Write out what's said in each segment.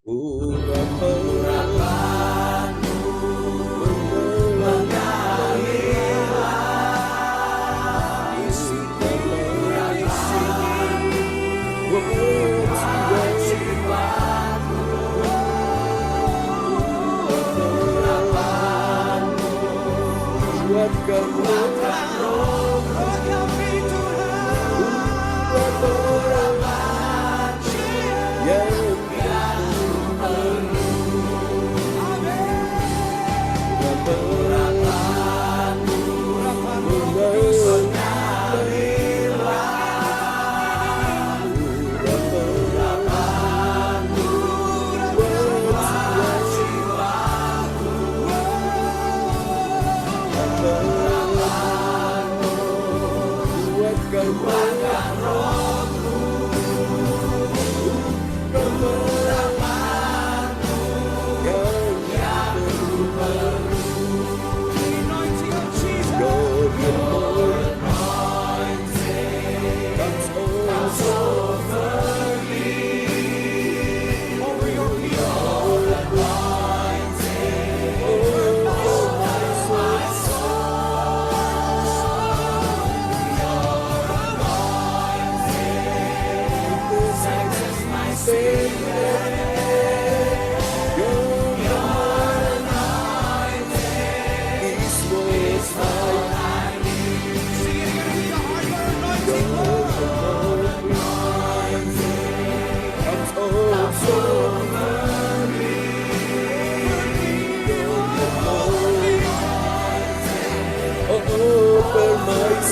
Urapanmu mengalir isi jiwaku. Urapanmu kuatkan rohku yang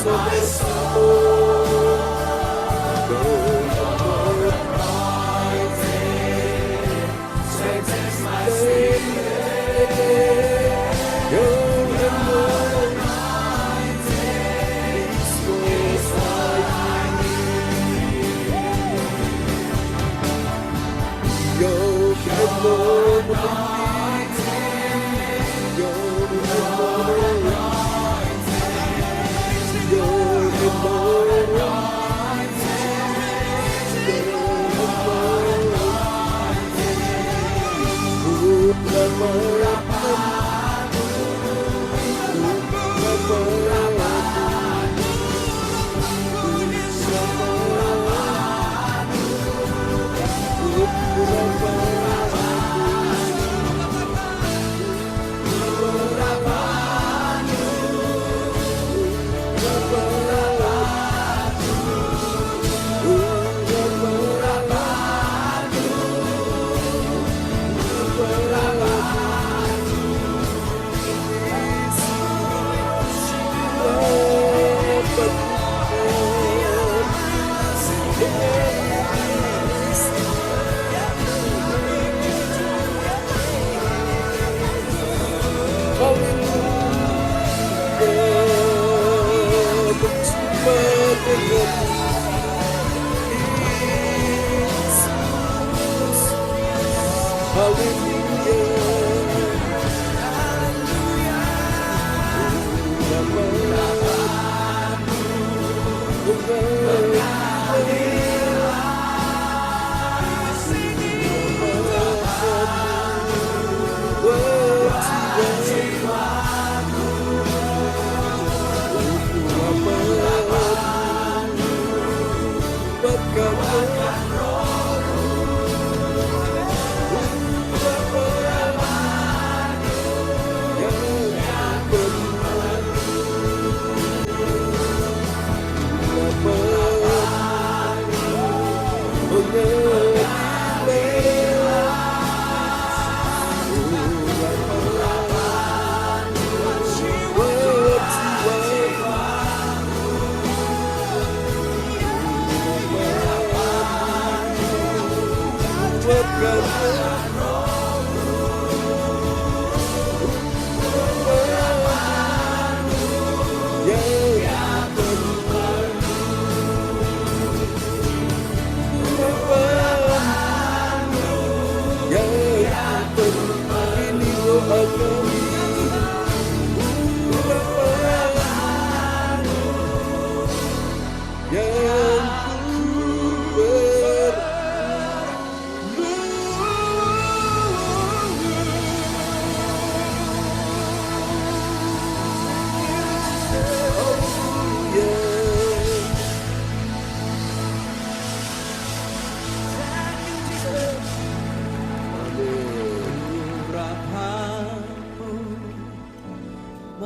my soul, strengthens my spirit. Your anointing is what I need. Your anointing, your yang ku perlu.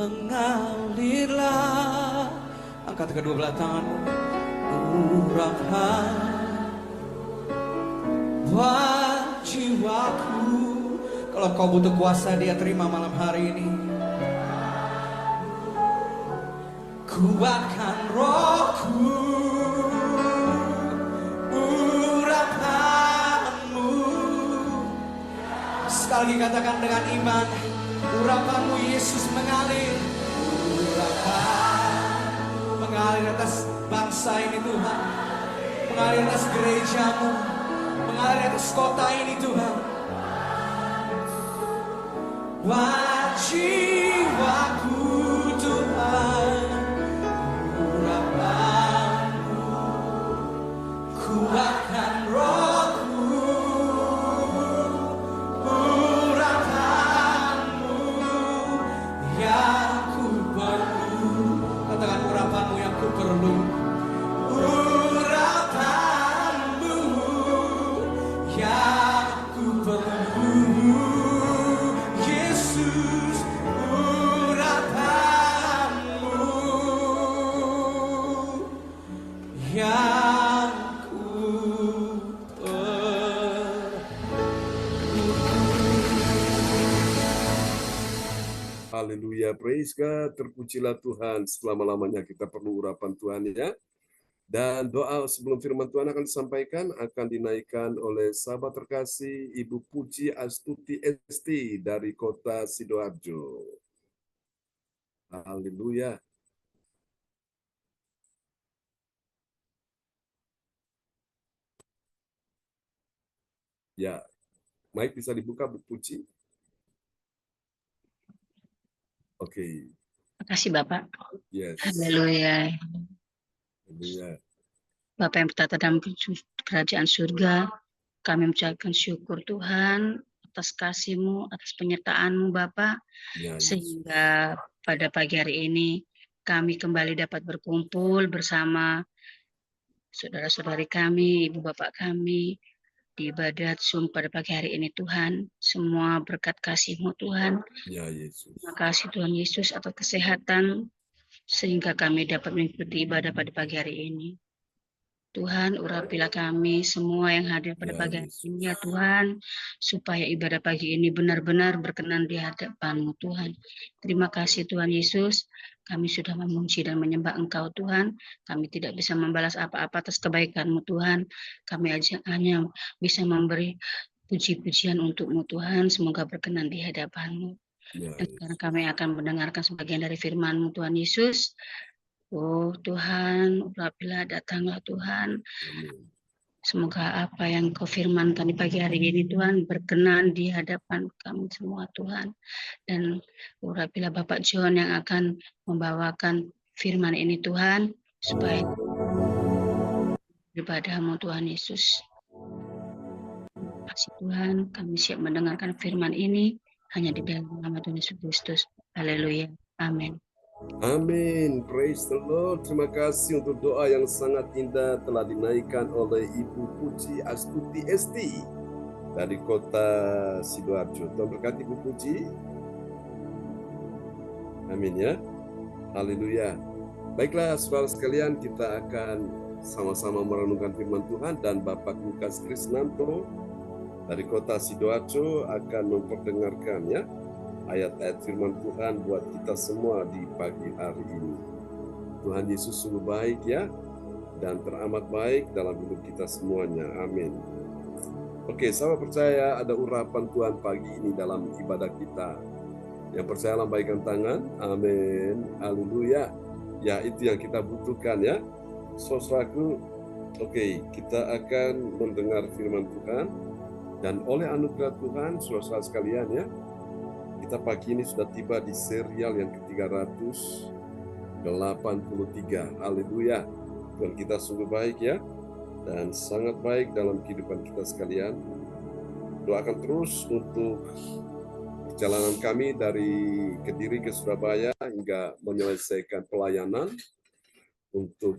mengalirlah. Angkat kedua belah tanganmu. Urapan buat jiwaku. Kalau kau butuh kuasa, Dia terima malam hari ini. Kuatkan rohku, urapanmu. Sekali lagi katakan dengan iman, urapanmu Yesus mengalir. Urapan mengalir atas bangsa ini Tuhan, mengalir atas gerejamu, mengalir atas kota ini Tuhan. Buat jiwaku Tuhan, urapanmu. Kuatkan rohku, urapanmu yang ku perlu. Katakan urapanmu yang ku perlu. Urapanmu yang ku perlu. Yesus, urapanmu yang ku perlu. Haleluya, praise God, terpujilah Tuhan. Selama-lamanya kita perlu urapan Tuhan ya. Dan doa sebelum firman Tuhan akan disampaikan, akan dinaikkan oleh sahabat terkasih Ibu Puji Astuti Esti dari kota Sidoarjo. Haleluya. Ya, mic bisa dibuka Bu Puji. Oke. Terima kasih Bapak. Yes. Haleluya. Haleluya. Bapak yang bertata dalam kerajaan surga, kami mengucapkan syukur Tuhan atas kasih-Mu, atas penyertaan-Mu Bapak, Ya, Yesus. sehingga pada pagi hari ini kami kembali dapat berkumpul bersama saudara-saudari kami, ibu bapak kami, di ibadat Zoom pada pagi hari ini Tuhan. Semua berkat kasih-Mu Tuhan. Ya, Yesus. Terima kasih Tuhan Yesus atas kesehatan, sehingga kami dapat mengikuti ibadah pada pagi hari ini. Tuhan, urapilah kami semua yang hadir pada Ya, pagi hari Yesus. ini ya Tuhan, supaya ibadah pagi ini benar-benar berkenan di hadapan-Mu Tuhan. Terima kasih Tuhan Yesus, kami sudah memuji dan menyembah Engkau Tuhan. Kami tidak bisa membalas apa-apa atas kebaikan-Mu Tuhan. Kami hanya bisa memberi puji-pujian untuk-Mu Tuhan, semoga berkenan di hadapan-Mu. Ya, Dan sekarang kami akan mendengarkan sebagian dari firman-Mu Tuhan Yesus. Oh Tuhan, urapilah, datanglah Tuhan. Amin. Semoga apa yang Kau firmankan di pagi hari ini Tuhan berkenan di hadapan kami semua Tuhan. Dan urapilah Bapak John yang akan membawakan firman ini Tuhan, supaya ibadah-Mu Tuhan Yesus. Terima kasih Tuhan, kami siap mendengarkan firman ini hanya di dalam nama Tuhan Yesus Kristus. Haleluya. Amin. Amin. Praise the Lord. Terima kasih untuk doa yang sangat indah telah dinaikkan oleh Ibu Puji Astuti Esti dari kota Sidoarjo. Tuhan berkati Ibu Puji. Amin ya. Haleluya. Baiklah saudara sekalian, kita akan sama-sama merenungkan firman Tuhan, dan Bapak Lukas Krisnanto dari kota Sidoarjo akan memperdengarkan ya ayat-ayat firman Tuhan buat kita semua di pagi hari ini. Tuhan Yesus sungguh baik ya, dan teramat baik dalam hidup kita semuanya. Amin. Oke, saya percaya ada urapan Tuhan pagi ini dalam ibadah kita. Yang percaya lambaikan tangan. Amin. Haleluya. Ya, itu yang kita butuhkan ya. Saudaraku, oke, kita akan mendengar firman Tuhan, dan oleh anugerah Tuhan, saudara sekalian ya, kita pagi ini sudah tiba di serial yang ke-383. Haleluya. Tuhan kita sungguh baik ya, dan sangat baik dalam kehidupan kita sekalian. Doakan terus untuk perjalanan kami dari Kediri ke Surabaya hingga menyelesaikan pelayanan untuk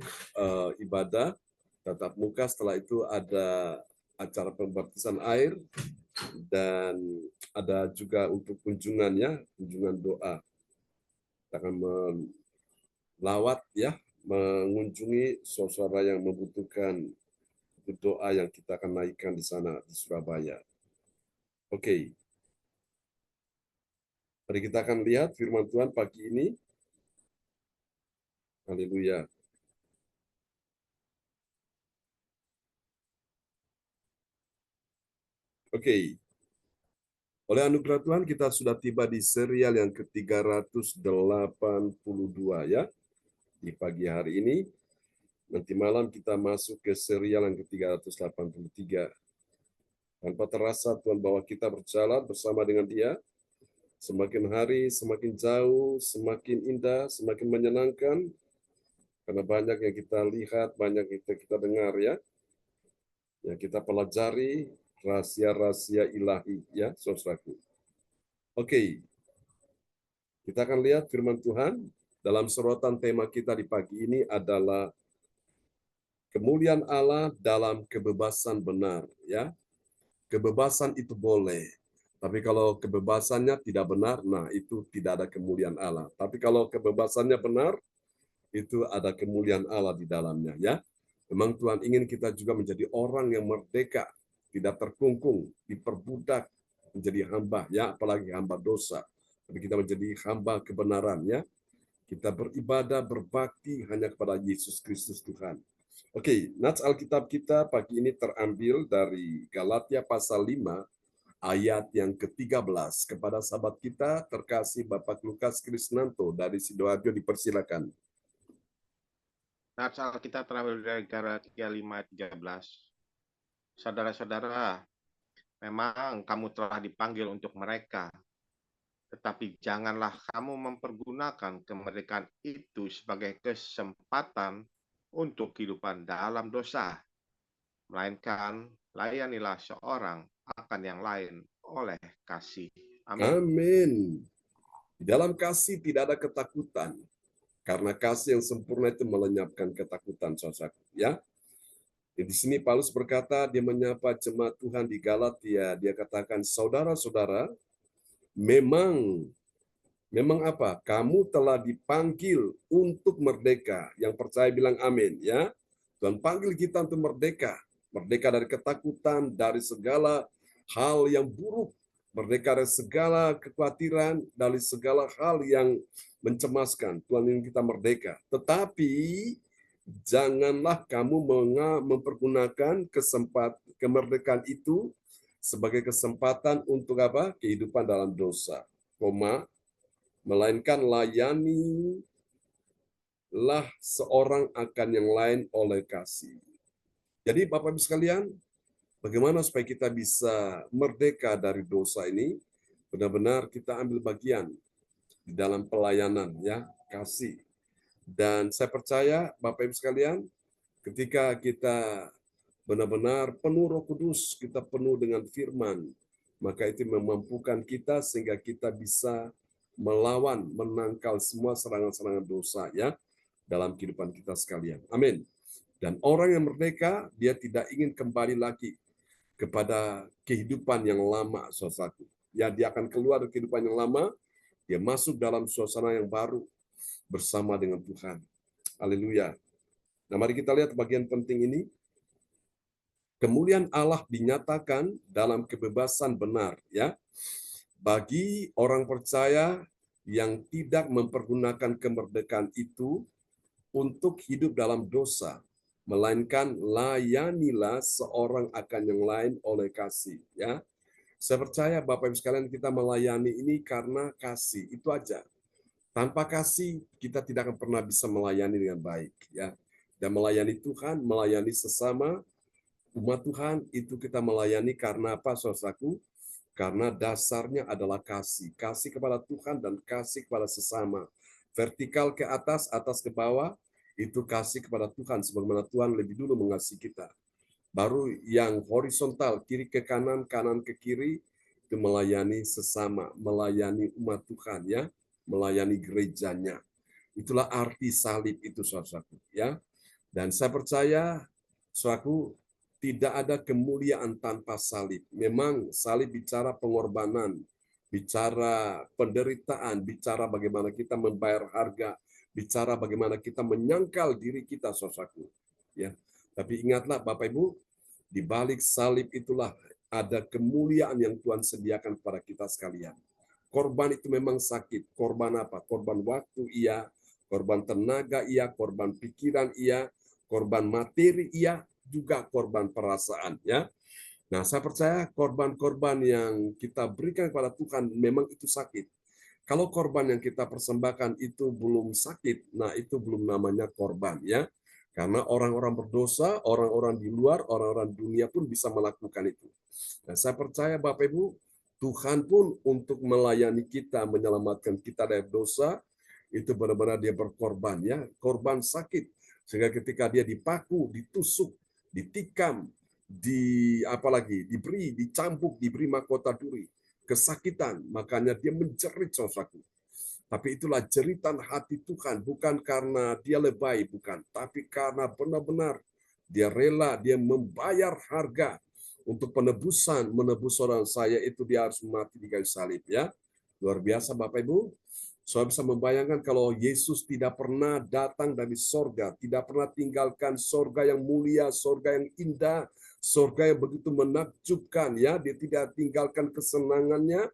ibadah tatap muka. Setelah itu ada acara pembaptisan air, dan ada juga untuk kunjungan doa. Kita akan melawat ya, mengunjungi saudara yang membutuhkan doa yang kita akan naikkan di sana di Surabaya. Oke. Mari kita akan lihat firman Tuhan pagi ini. Haleluya. Oke. Oleh anugerah Tuhan kita sudah tiba di serial yang ke-382 ya. Di pagi hari ini. Nanti malam kita masuk ke serial yang ke-383. Tanpa terasa Tuhan bahwa kita berjalan bersama dengan Dia. Semakin hari semakin jauh, semakin indah, semakin menyenangkan. Karena banyak yang kita lihat, banyak yang kita dengar ya. Yang kita pelajari rahasia-rahasia ilahi ya, saudaraku. Oke. Kita akan lihat firman Tuhan dalam sorotan tema kita di pagi ini adalah kemuliaan Allah dalam kebebasan benar ya. Kebebasan itu boleh. Tapi kalau kebebasannya tidak benar, nah itu tidak ada kemuliaan Allah. Tapi kalau kebebasannya benar, itu ada kemuliaan Allah di dalamnya ya. Memang Tuhan ingin kita juga menjadi orang yang merdeka, tidak terkungkung, diperbudak, menjadi hamba ya, apalagi hamba dosa. Tapi kita menjadi hamba kebenaran ya. Kita beribadah, berbakti hanya kepada Yesus Kristus Tuhan. Oke, nats Alkitab kita pagi ini terambil dari Galatia pasal 5 ayat yang ke-13. Kepada sahabat kita terkasih Bapak Lukas Krisnanto dari Sidoarjo dipersilakan. Nats Alkitab terambil dari Galatia 5 ayat 13. Saudara-saudara, memang kamu telah dipanggil untuk mereka, tetapi janganlah kamu mempergunakan kemerdekaan itu sebagai kesempatan untuk kehidupan dalam dosa, melainkan layanilah seorang akan yang lain oleh kasih. Amin. Amin. Di dalam kasih tidak ada ketakutan, karena kasih yang sempurna itu melenyapkan ketakutan, saudara. Ya. Di sini Paulus berkata, dia menyapa jemaat Tuhan di Galatia, dia katakan, saudara-saudara, memang apa? Kamu telah dipanggil untuk merdeka. Yang percaya bilang amin ya. Tuhan panggil kita untuk merdeka. Merdeka dari ketakutan, dari segala hal yang buruk. Merdeka dari segala kekhawatiran, dari segala hal yang mencemaskan. Tuhan ingin kita merdeka. Tetapi janganlah kamu mempergunakan kemerdekaan itu sebagai kesempatan untuk apa? Kehidupan dalam dosa. Melainkan layanilah seorang akan yang lain oleh kasih. Jadi Bapak Ibu sekalian, bagaimana supaya kita bisa merdeka dari dosa ini? Benar-benar kita ambil bagian di dalam pelayanan ya, kasih. Dan saya percaya Bapak Ibu sekalian, ketika kita benar-benar penuh Roh Kudus, kita penuh dengan firman, maka itu memampukan kita sehingga kita bisa melawan, menangkal semua serangan-serangan dosa ya dalam kehidupan kita sekalian. Amin. Dan orang yang merdeka, dia tidak ingin kembali lagi kepada kehidupan yang lama, saudaraku. Ya, dia akan keluar dari kehidupan yang lama, dia masuk dalam suasana yang baru bersama dengan Tuhan. Haleluya. Nah, mari kita lihat bagian penting ini. Kemuliaan Allah dinyatakan dalam kebebasan benar, ya. Bagi orang percaya yang tidak mempergunakan kemerdekaan itu untuk hidup dalam dosa, melainkan layanilah seorang akan yang lain oleh kasih. Ya, saya percaya Bapak Ibu sekalian kita melayani ini karena kasih, itu aja. Tanpa kasih kita tidak akan pernah bisa melayani dengan baik. Ya, dan melayani Tuhan, melayani sesama umat Tuhan itu kita melayani karena apa, saudaraku? Karena dasarnya adalah kasih. Kasih kepada Tuhan dan kasih kepada sesama. Vertikal ke atas, atas ke bawah, itu kasih kepada Tuhan. Sebagaimana Tuhan lebih dulu mengasihi kita. Baru yang horizontal, kiri ke kanan, kanan ke kiri, itu melayani sesama. Melayani umat Tuhan, ya, melayani gerejanya. Itulah arti salib itu, saudaraku. Ya. Dan saya percaya, saudaraku, tidak ada kemuliaan tanpa salib. Memang salib bicara pengorbanan, bicara penderitaan, bicara bagaimana kita membayar harga, bicara bagaimana kita menyangkal diri kita, saudaraku. Ya, tapi ingatlah Bapak Ibu, di balik salib itulah ada kemuliaan yang Tuhan sediakan kepada kita sekalian. Korban itu memang sakit. Korban apa? Korban waktu iya, korban tenaga iya, korban pikiran iya, korban materi iya, juga korban perasaan ya. Nah, saya percaya korban-korban yang kita berikan kepada Tuhan memang itu sakit. Kalau korban yang kita persembahkan itu belum sakit, nah itu belum namanya korban ya. Karena orang-orang berdosa, orang-orang di luar, orang-orang dunia pun bisa melakukan itu. Nah, saya percaya Bapak Ibu, Tuhan pun untuk melayani kita, menyelamatkan kita dari dosa, itu benar-benar dia berkorban ya, korban sakit. Sehingga ketika dia dipaku, ditusuk, ditikam, dicambuk, diberi mahkota duri, kesakitan, makanya dia menjerit, saudaraku. Tapi itulah jeritan hati Tuhan, bukan karena dia lebay, bukan, tapi karena benar-benar dia rela, dia membayar harga untuk penebusan, menebus orang saya itu dia harus mati di kayu salib ya. Luar biasa Bapak Ibu. Saya bisa membayangkan kalau Yesus tidak pernah datang dari sorga, tidak pernah tinggalkan sorga yang mulia, sorga yang indah, sorga yang begitu menakjubkan ya. Dia tidak tinggalkan kesenangannya,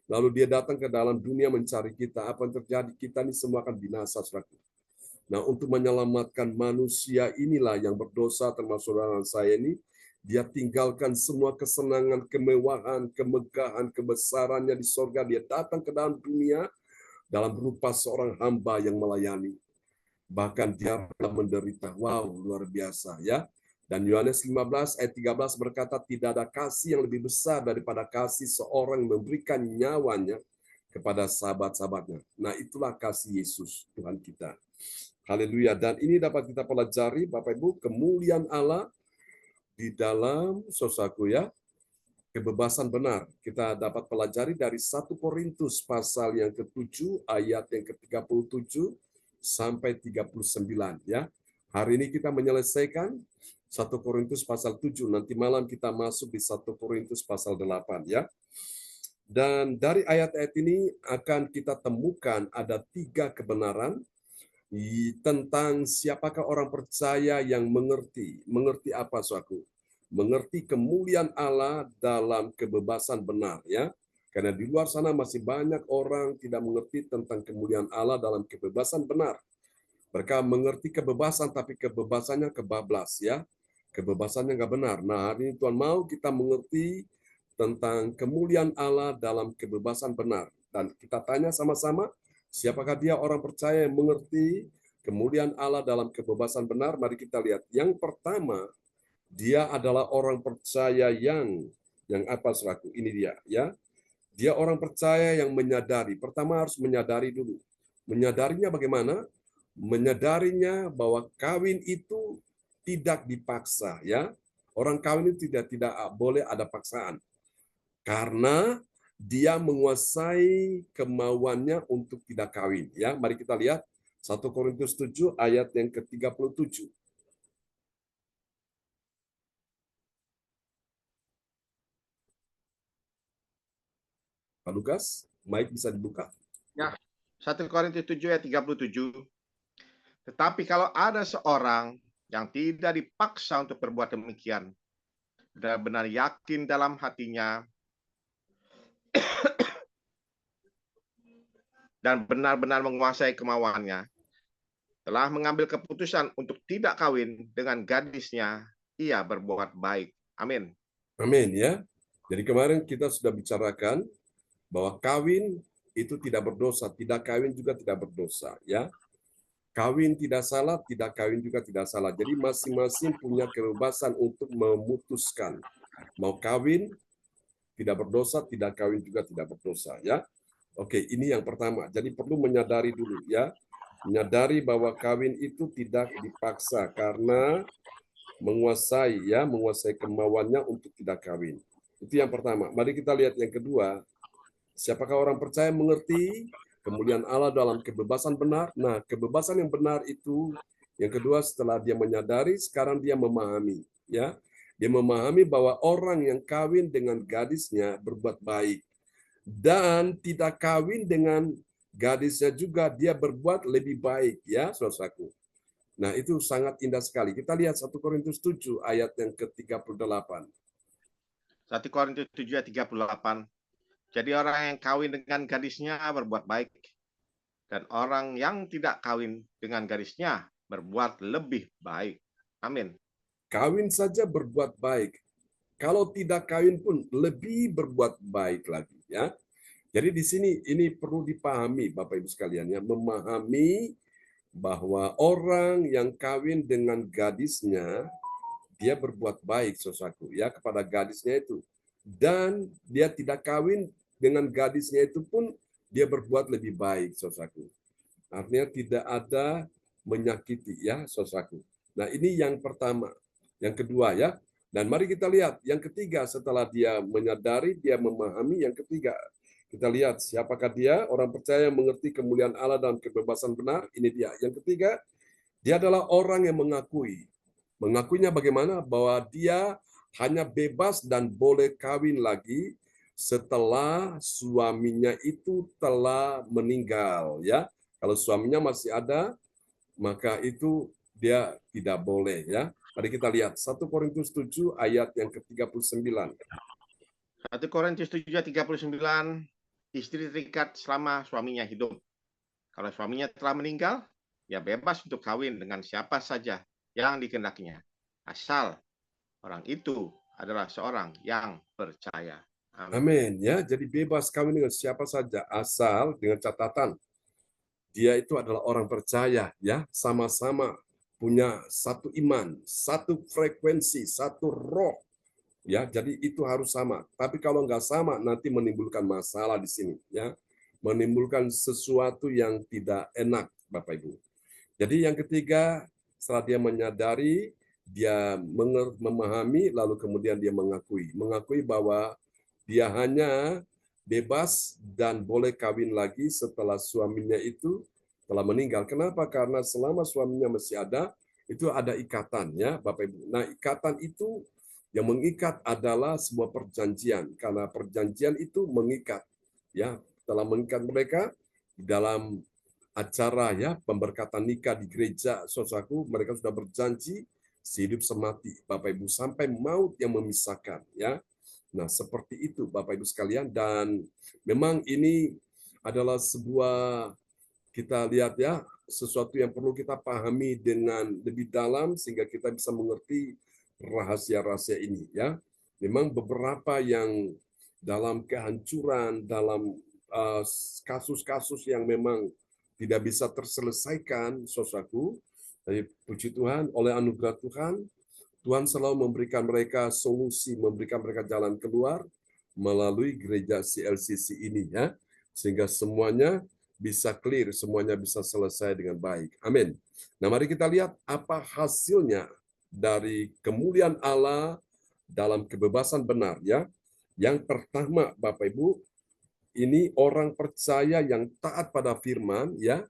lalu dia datang ke dalam dunia mencari kita. Apa yang terjadi? Kita ini semua akan binasa, saudaraku. Nah, untuk menyelamatkan manusia inilah yang berdosa, termasuk orang saya ini, dia tinggalkan semua kesenangan, kemewahan, kemegahan, kebesarannya di sorga. Dia datang ke dalam dunia dalam rupa seorang hamba yang melayani. Bahkan dia pernah menderita. Wow, luar biasa ya. Dan Yohanes 15 ayat 13 berkata, tidak ada kasih yang lebih besar daripada kasih seorang memberikan nyawanya kepada sahabat-sahabatnya. Nah, itulah kasih Yesus, Tuhan kita. Haleluya. Dan ini dapat kita pelajari, Bapak Ibu, kemuliaan Allah di dalam saudaraku ya, kebebasan benar. Kita dapat pelajari dari 1 Korintus pasal yang ke-7 ayat yang ke-37 sampai 39 ya. Hari ini kita menyelesaikan 1 Korintus pasal 7. Nanti malam kita masuk di 1 Korintus pasal 8 ya. Dan dari ayat-ayat ini akan kita temukan ada 3 kebenaran tentang siapakah orang percaya yang mengerti. Mengerti apa, saudaraku? Mengerti kemuliaan Allah dalam kebebasan benar ya. Karena di luar sana masih banyak orang tidak mengerti tentang kemuliaan Allah dalam kebebasan benar. Mereka mengerti kebebasan tapi kebebasannya kebablas ya. Kebebasannya nggak benar. Nah, hari ini Tuhan mau kita mengerti tentang kemuliaan Allah dalam kebebasan benar. Dan kita tanya sama-sama, siapakah dia orang percaya yang mengerti kemuliaan Allah dalam kebebasan benar? Mari kita lihat. Yang pertama, dia adalah orang percaya yang apa, saudaraku? Ini dia ya. Dia orang percaya yang menyadari. Pertama harus menyadari dulu. Menyadarinya bagaimana? Menyadarinya bahwa kawin itu tidak dipaksa ya. Orang kawin itu tidak boleh ada paksaan. Karena dia menguasai kemauannya untuk tidak kawin ya. Mari kita lihat 1 Korintus 7 ayat yang ke-37. Pak Lukas, mic bisa dibuka. Ya, 1 Korintus 7 ayat 37. Tetapi kalau ada seorang yang tidak dipaksa untuk berbuat demikian, benar-benar yakin dalam hatinya, dan benar-benar menguasai kemauannya, telah mengambil keputusan untuk tidak kawin dengan gadisnya, ia berbuat baik. Amin. Amin ya. Jadi kemarin kita sudah bicarakan bahwa kawin itu tidak berdosa, tidak kawin juga tidak berdosa ya. Kawin tidak salah, tidak kawin juga tidak salah. Jadi masing-masing punya kebebasan untuk memutuskan mau kawin tidak berdosa, tidak kawin juga tidak berdosa ya. Oke, ini yang pertama. Jadi perlu menyadari dulu ya. Menyadari bahwa kawin itu tidak dipaksa karena menguasai kemauannya untuk tidak kawin. Itu yang pertama. Mari kita lihat yang kedua. Siapakah orang percaya mengerti kemuliaan Allah dalam kebebasan benar? Nah, kebebasan yang benar itu yang kedua setelah dia menyadari, sekarang dia memahami, ya. Dia memahami bahwa orang yang kawin dengan gadisnya berbuat baik. dan tidak kawin dengan gadisnya juga dia berbuat lebih baik, ya saudaraku. Nah, itu sangat indah sekali. Kita lihat 1 Korintus 7 ayat yang ke-38. 1 Korintus 7 ayat 38. Jadi orang yang kawin dengan gadisnya berbuat baik, dan orang yang tidak kawin dengan gadisnya berbuat lebih baik. Amin. Kawin saja berbuat baik. Kalau tidak kawin pun lebih berbuat baik lagi, ya. Jadi di sini ini perlu dipahami Bapak Ibu sekalian, ya, memahami bahwa orang yang kawin dengan gadisnya dia berbuat baik, saudaraku, ya, kepada gadisnya itu. Dan dia tidak kawin dengan gadisnya itu pun dia berbuat lebih baik, saudaraku. Artinya tidak ada menyakiti, ya, saudaraku. Nah, ini yang pertama. Yang kedua, ya. Dan mari kita lihat yang ketiga, setelah dia menyadari, dia memahami. Yang ketiga, kita lihat siapakah dia, orang percaya mengerti kemuliaan Allah dalam kebebasan benar. Ini dia. Yang ketiga, dia adalah orang yang mengakui. Mengakuinya bagaimana? Bahwa dia hanya bebas dan boleh kawin lagi setelah suaminya itu telah meninggal, ya. Kalau suaminya masih ada, maka itu dia tidak boleh, ya. Mari kita lihat 1 Korintus 7 ayat yang ke-39. 1 Korintus 7 ayat 39. Istri terikat selama suaminya hidup. Kalau suaminya telah meninggal, ya bebas untuk kawin dengan siapa saja yang dikehendakinya, asal orang itu adalah seorang yang percaya. Amin. Amin, ya. Jadi bebas kawin dengan siapa saja asal dengan catatan dia itu adalah orang percaya, ya, sama-sama punya satu iman, satu frekuensi, satu roh, ya. Jadi itu harus sama. Tapi kalau nggak sama nanti menimbulkan masalah di sini, ya. Menimbulkan sesuatu yang tidak enak, Bapak Ibu. Jadi yang ketiga, setelah dia menyadari, dia memahami, lalu kemudian dia mengakui bahwa dia hanya bebas dan boleh kawin lagi setelah suaminya itu telah meninggal. Kenapa? Karena selama suaminya masih ada, itu ada ikatan, ya, Bapak Ibu. Nah, ikatan itu yang mengikat adalah sebuah perjanjian, karena perjanjian itu mengikat, ya, telah mengikat mereka di dalam acara, ya, pemberkatan nikah di gereja, saudaraku. Mereka sudah berjanji sehidup semati, Bapak Ibu, sampai maut yang memisahkan, ya. Nah, seperti itu Bapak Ibu sekalian, dan memang ini adalah sebuah, kita lihat, ya, sesuatu yang perlu kita pahami dengan lebih dalam sehingga kita bisa mengerti rahasia-rahasia ini, ya. Memang beberapa yang dalam kehancuran, dalam kasus-kasus yang memang tidak bisa terselesaikan, saudaraku. Tapi puji Tuhan, oleh anugerah Tuhan, Tuhan selalu memberikan mereka solusi, memberikan mereka jalan keluar melalui gereja CLCC ini, ya, sehingga semuanya bisa clear, semuanya bisa selesai dengan baik. Amin. Nah, mari kita lihat apa hasilnya dari kemuliaan Allah dalam kebebasan benar, ya. Yang pertama, Bapak Ibu, ini orang percaya yang taat pada firman, ya.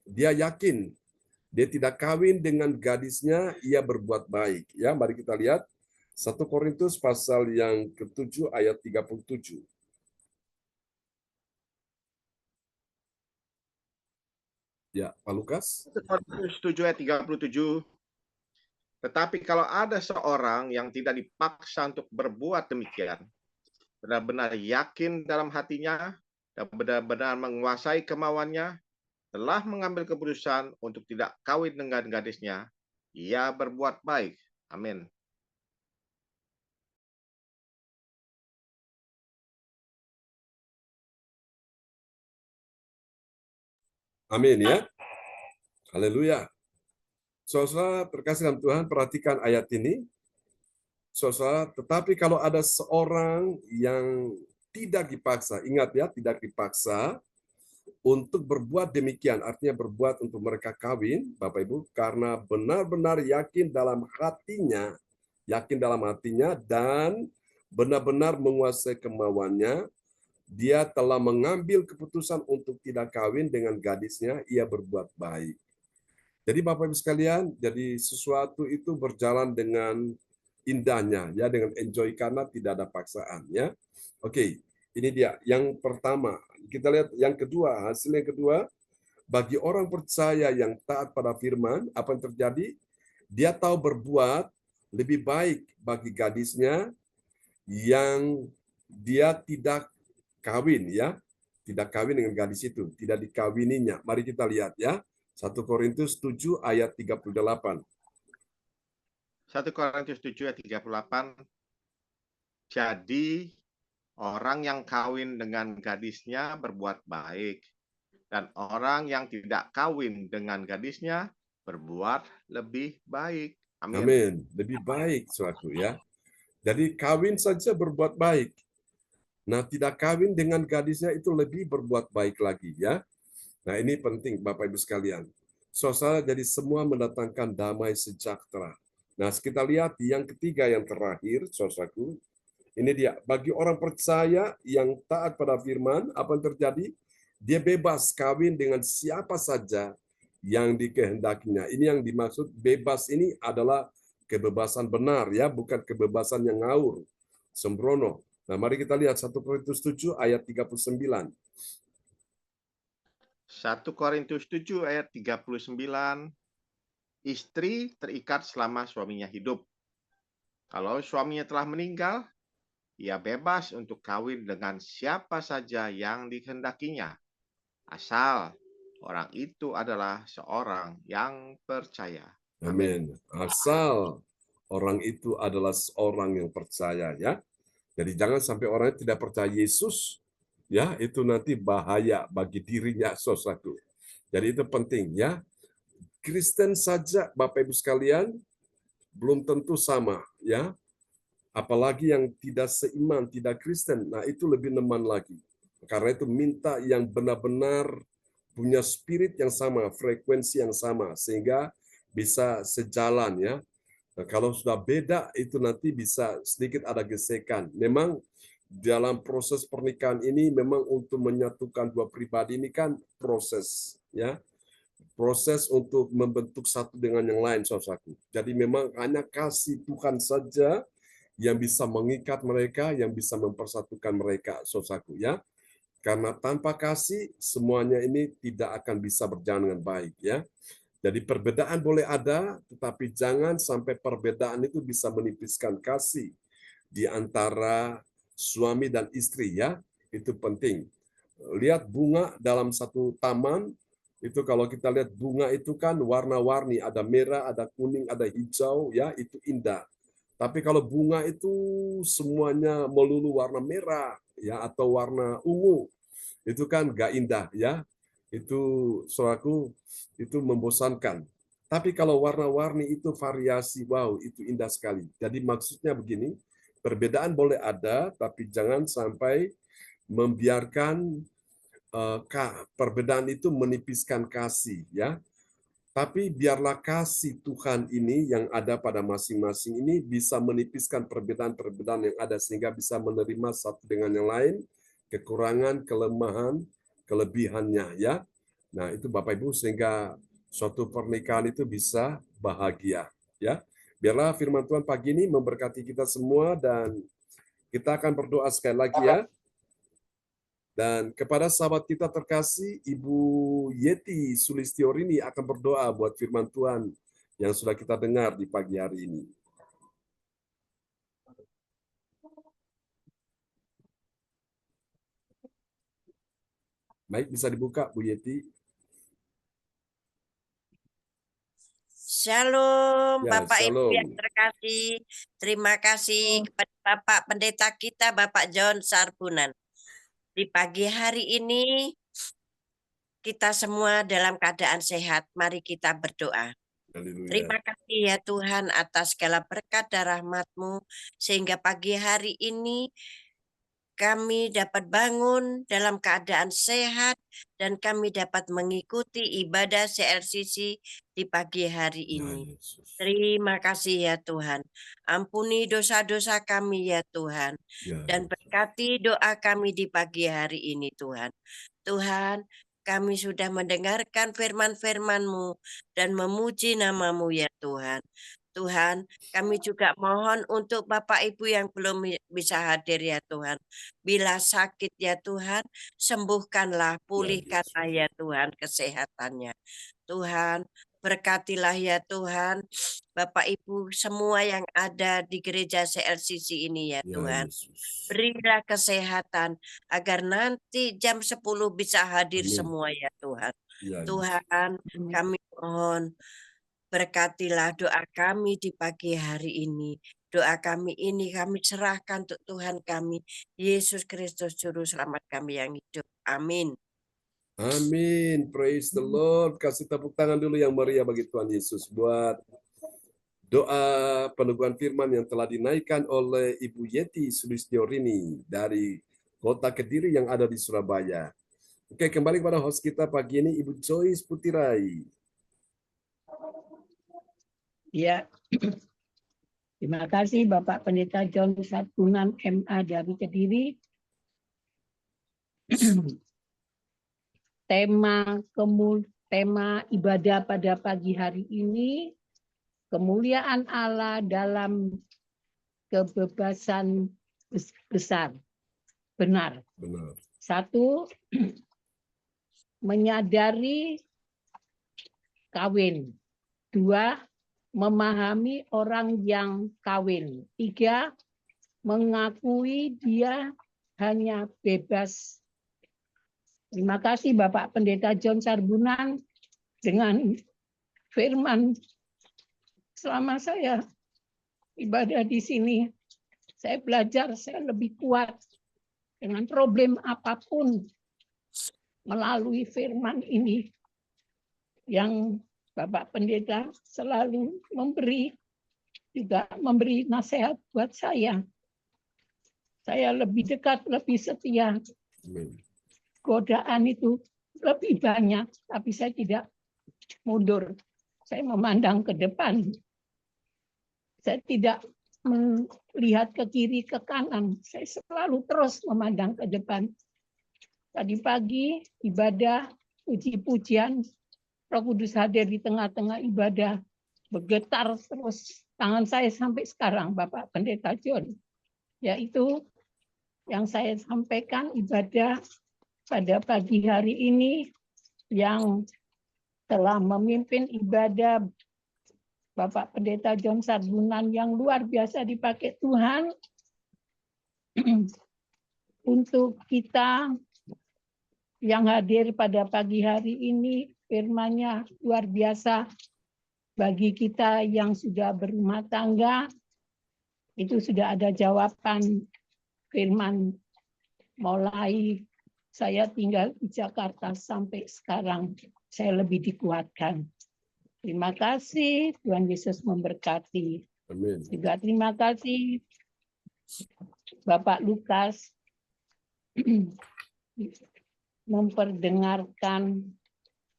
Dia yakin dia tidak kawin dengan gadisnya, ia berbuat baik. Ya, mari kita lihat 1 Korintus pasal yang ke-7 ayat 37. Ya, Pak Lukas. 1 Korintus 7 ayat 37. Tetapi kalau ada seorang yang tidak dipaksa untuk berbuat demikian, benar-benar yakin dalam hatinya dan benar-benar menguasai kemauannya, telah mengambil keputusan untuk tidak kawin dengan gadisnya, ia berbuat baik. Amin. Amin, ya. Haleluya. Saudara terkasih dalam Tuhan, perhatikan ayat ini. Saudara, tetapi kalau ada seorang yang tidak dipaksa, ingat, ya, tidak dipaksa untuk berbuat demikian, artinya berbuat untuk mereka kawin, Bapak Ibu, karena benar-benar yakin dalam hatinya dan benar-benar menguasai kemauannya, dia telah mengambil keputusan untuk tidak kawin dengan gadisnya, ia berbuat baik. Jadi Bapak Ibu sekalian, jadi sesuatu itu berjalan dengan indahnya, ya, dengan enjoy karena tidak ada paksaan, ya. Oke. Ini dia yang pertama. Kita lihat yang kedua, hasil yang kedua, bagi orang percaya yang taat pada firman, apa yang terjadi? Dia tahu berbuat lebih baik bagi gadisnya yang dia tidak kawin, ya. Tidak kawin dengan gadis itu, tidak dikawininya. Mari kita lihat ya. 1 Korintus 7 ayat 38. 1 Korintus 7 ayat 38. Jadi orang yang kawin dengan gadisnya berbuat baik, dan orang yang tidak kawin dengan gadisnya berbuat lebih baik. Amin. Amin. Lebih baik suatu ya. Jadi kawin saja berbuat baik. Nah, tidak kawin dengan gadisnya itu lebih berbuat baik lagi ya. Nah, ini penting Bapak Ibu sekalian. Saudara, jadi semua mendatangkan damai sejahtera. Nah, kita lihat yang ketiga yang terakhir, saudaraku. Ini dia, bagi orang percaya yang taat pada firman, apa yang terjadi? Dia bebas kawin dengan siapa saja yang dikehendakinya. Ini yang dimaksud bebas ini adalah kebebasan benar ya, bukan kebebasan yang ngawur, sembrono. Nah, mari kita lihat 1 Korintus 7 ayat 39. 1 Korintus 7 ayat 39. Istri terikat selama suaminya hidup. Kalau suaminya telah meninggal, ia bebas untuk kawin dengan siapa saja yang dikehendakinya, asal orang itu adalah seorang yang percaya. Amin. Amin. Asal orang itu adalah seorang yang percaya ya. Jadi jangan sampai orang tidak percaya Yesus, ya itu nanti bahaya bagi dirinya saudaraku. Jadi itu penting ya. Kristen saja Bapak Ibu sekalian belum tentu sama ya. Apalagi yang tidak seiman, tidak Kristen. Nah, itu lebih neman lagi. Karena itu minta yang benar-benar punya spirit yang sama, frekuensi yang sama sehingga bisa sejalan ya. Nah, kalau sudah beda itu nanti bisa sedikit ada gesekan. Memang dalam proses pernikahan ini memang untuk menyatukan dua pribadi ini kan proses ya. Proses untuk membentuk satu dengan yang lain, saudaraku. Jadi memang hanya kasih Tuhan saja yang bisa mengikat mereka, yang bisa mempersatukan mereka, saudaraku ya. Karena tanpa kasih semuanya ini tidak akan bisa berjalan dengan baik ya. Jadi perbedaan boleh ada, tetapi jangan sampai perbedaan itu bisa menipiskan kasih di antara suami dan istri ya. Itu penting. Lihat bunga dalam satu taman, itu kalau kita lihat bunga itu kan warna-warni, ada merah, ada kuning, ada hijau, ya itu indah. Tapi kalau bunga itu semuanya melulu warna merah, ya atau warna ungu, itu kan gak indah, ya. Itu saudaraku, itu membosankan. Tapi kalau warna-warni itu variasi, wow, itu indah sekali. Jadi maksudnya begini, perbedaan boleh ada, tapi jangan sampai membiarkan perbedaan itu menipiskan kasih ya. Tapi biarlah kasih Tuhan ini yang ada pada masing-masing ini bisa menipiskan perbedaan-perbedaan yang ada sehingga bisa menerima satu dengan yang lain, kekurangan, kelemahan, kelebihannya ya. Nah, itu Bapak Ibu sehingga suatu pernikahan itu bisa bahagia ya. Biarlah firman Tuhan pagi ini memberkati kita semua dan kita akan berdoa sekali lagi ya. Dan kepada sahabat kita terkasih, Ibu Yeti Sulistiorini akan berdoa buat firman Tuhan yang sudah kita dengar di pagi hari ini. Baik, bisa dibuka Bu Yeti. Shalom, Ya, Bapak Ibu yang shalom. terkasih. Terima kasih kepada Bapak Pendeta kita, Bapak John Sarbunan. Di pagi hari ini, kita semua dalam keadaan sehat. Mari kita berdoa. Haleluya. Terima kasih ya Tuhan atas segala berkat dan rahmat-Mu, sehingga pagi hari ini kami dapat bangun dalam keadaan sehat dan kami dapat mengikuti ibadah CLCC di pagi hari Ya, ini. Yesus. Terima kasih ya Tuhan. Ampuni dosa-dosa kami ya Tuhan. Ya, Dan berkati doa kami di pagi hari ini Tuhan. Tuhan, kami sudah mendengarkan firman-firman-Mu dan memuji nama-Mu ya Tuhan. Tuhan, kami juga mohon untuk Bapak Ibu yang belum bisa hadir ya Tuhan. Bila sakit ya Tuhan, sembuhkanlah, Ya Yesus. pulihkanlah ya Tuhan kesehatannya. Tuhan, berkatilah ya Tuhan Bapak Ibu semua yang ada di gereja CLCC ini ya Ya Tuhan. Yesus. Berilah kesehatan agar nanti jam 10 bisa hadir Amin. semua ya Tuhan. Ya Yesus. Tuhan, kami mohon berkatilah doa kami di pagi hari ini. Doa kami ini kami serahkan untuk Tuhan kami, Yesus Kristus Juru Selamat kami yang hidup. Amin. Amin. Praise the Lord. Kasih tepuk tangan dulu yang meriah bagi Tuhan Yesus buat doa peneguhan firman yang telah dinaikkan oleh Ibu Yeti Sulistyorini dari Kota Kediri yang ada di Surabaya. Oke, kembali kepada host kita pagi ini, Ibu Joyce Putirai. Ya, terima kasih Bapak Pendeta John Satgunan MA dari Kediri. Tema ibadah pada pagi hari ini, kemuliaan Allah dalam kebebasan besar. Benar. Benar. 1, menyadari kawin. 2, memahami orang yang kawin. 3, mengakui dia hanya bebas. Terima kasih Bapak Pendeta John Sarbunan dengan firman selama saya ibadah di sini. Saya belajar, saya lebih kuat dengan problem apapun melalui firman ini yang Bapak Pendeta selalu memberi nasihat buat saya. Saya lebih dekat, lebih setia. Amin. Godaan itu lebih banyak, tapi saya tidak mundur. Saya memandang ke depan. Saya tidak melihat ke kiri, ke kanan. Saya selalu terus memandang ke depan. Tadi pagi ibadah, puji-pujian, Roh Kudus hadir di tengah-tengah ibadah, bergetar terus tangan saya sampai sekarang, Bapak Pendeta John. Yaitu yang saya sampaikan ibadah pada pagi hari ini yang telah memimpin ibadah Bapak Pendeta John Sarbunan yang luar biasa dipakai Tuhan untuk kita yang hadir pada pagi hari ini. Firman-Nya luar biasa bagi kita yang sudah berumah tangga. Itu sudah ada jawaban firman mulai saya tinggal di Jakarta sampai sekarang. Saya lebih dikuatkan. Terima kasih, Tuhan Yesus memberkati. Amin. Juga terima kasih Bapak Lukas memperdengarkan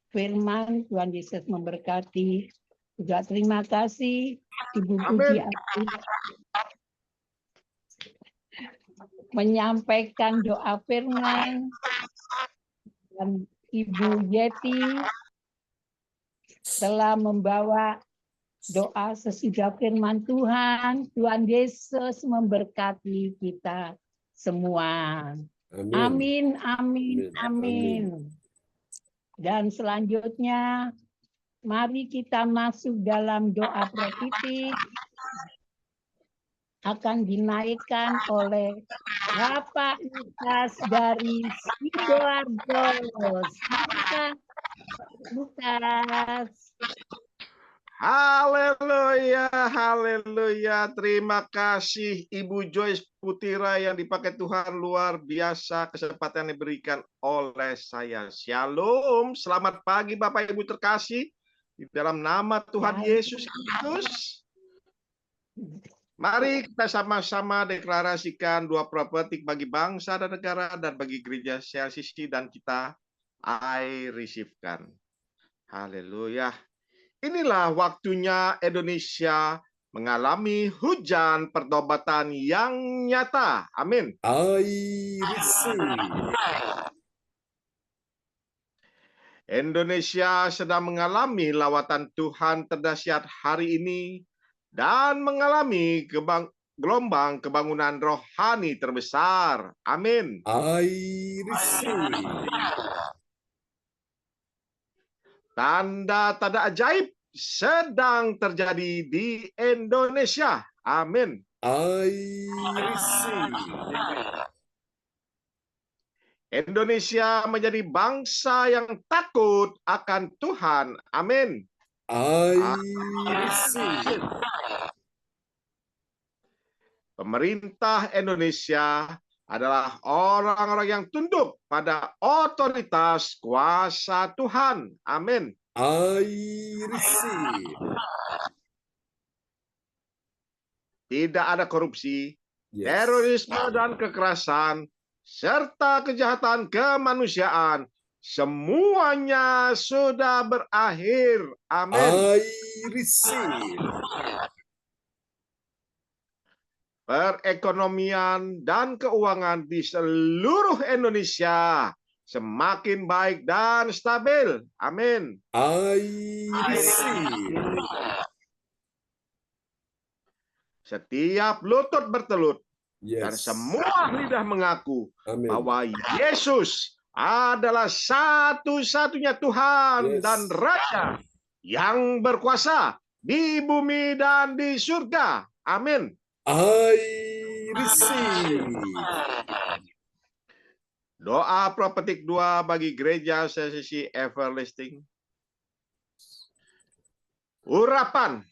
firman. Tuhan Yesus memberkati. Juga terima kasih Ibu Puji Ati menyampaikan doa firman, dan Ibu Yeti telah membawa doa sesudah firman Tuhan. Tuhan Yesus memberkati kita semua. Amin. Amin, amin, amin. Dan selanjutnya, mari kita masuk dalam doa prophetik akan dinaikkan oleh Bapak Lukas dari Sidoarjo. Silakan, Lukas. Haleluya, haleluya. Terima kasih Ibu Joyce Putira yang dipakai Tuhan, luar biasa kesempatan yang diberikan oleh saya. Shalom, selamat pagi Bapak Ibu terkasih. Di dalam nama Tuhan Yesus Kristus. Mari kita sama-sama deklarasikan doa prophetik bagi bangsa dan negara dan bagi gereja CLCC, dan kita I receive-kan. Haleluya. Inilah waktunya Indonesia mengalami hujan pertobatan yang nyata. Amin. I receive. Indonesia sedang mengalami lawatan Tuhan terdahsyat hari ini dan mengalami gelombang kebangunan rohani terbesar. Amin. I receive. Tanda-tanda ajaib sedang terjadi di Indonesia. Amin. I receive. Indonesia menjadi bangsa yang takut akan Tuhan. Amin. I receive. Pemerintah Indonesia adalah orang-orang yang tunduk pada otoritas kuasa Tuhan. Amin. I receive. Tidak ada korupsi, Yes. terorisme dan kekerasan, serta kejahatan kemanusiaan. Semuanya sudah berakhir. Amin. I receive. Perekonomian dan keuangan di seluruh Indonesia semakin baik dan stabil. Amin. I receive. Setiap lutut bertelut dan Yes. semua lidah mengaku Amin. bahwa Yesus adalah satu-satunya Tuhan Yes. dan Raja yang berkuasa di bumi dan di surga. Amin. I receive. Doa Profetik 2 bagi gereja sesi Everlasting. Urapan,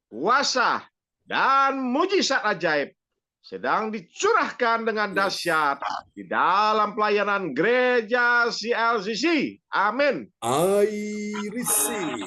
kuasa, dan mujizat ajaib sedang dicurahkan dengan dahsyat di dalam pelayanan gereja CLCC. Amin. I receive.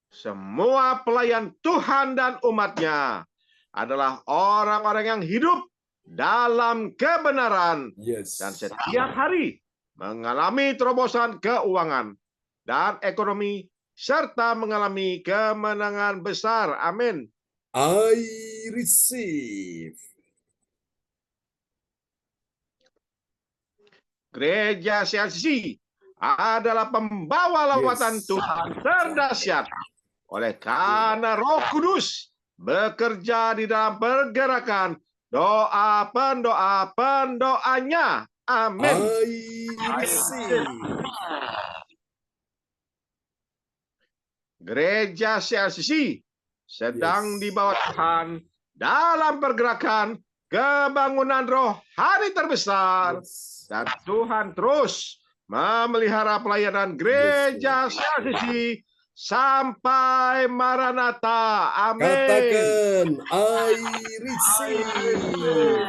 Semua pelayan Tuhan dan umatnya adalah orang-orang yang hidup dalam kebenaran Yes. dan setiap hari mengalami terobosan keuangan dan ekonomi serta mengalami kemenangan besar. Amin. I receive. Gereja CLCC adalah pembawa lawatan Yes. Tuhan terdahsyat. Oleh karena Roh Kudus bekerja di dalam pergerakan pendoanya. Amin. I receive. Gereja CLCC sedang Yes. di bawah Tuhan dalam pergerakan kebangunan rohani terbesar. Yes. Dan Tuhan terus memelihara pelayanan gereja Yes, CLCC sampai Maranatha. Amin. Katakan, I receive.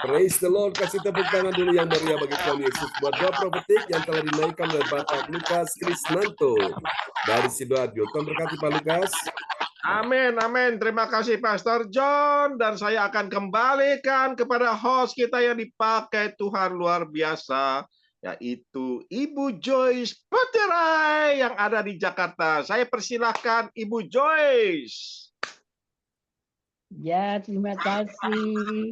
Praise the Lord. Kasih tepuk tangan dulu yang meriah bagi Tuhan Yesus. Buat doa profetik yang telah dinaikkan oleh Bapak Lukas Krisnanto dari Sidoarjo. Tuhan berkati Pak Lukas. Amin, amin. Terima kasih Pastor John. Dan saya akan kembalikan kepada host kita yang dipakai Tuhan luar biasa, yaitu Ibu Joyce Peterai yang ada di Jakarta. Saya persilahkan Ibu Joyce. Ya, terima kasih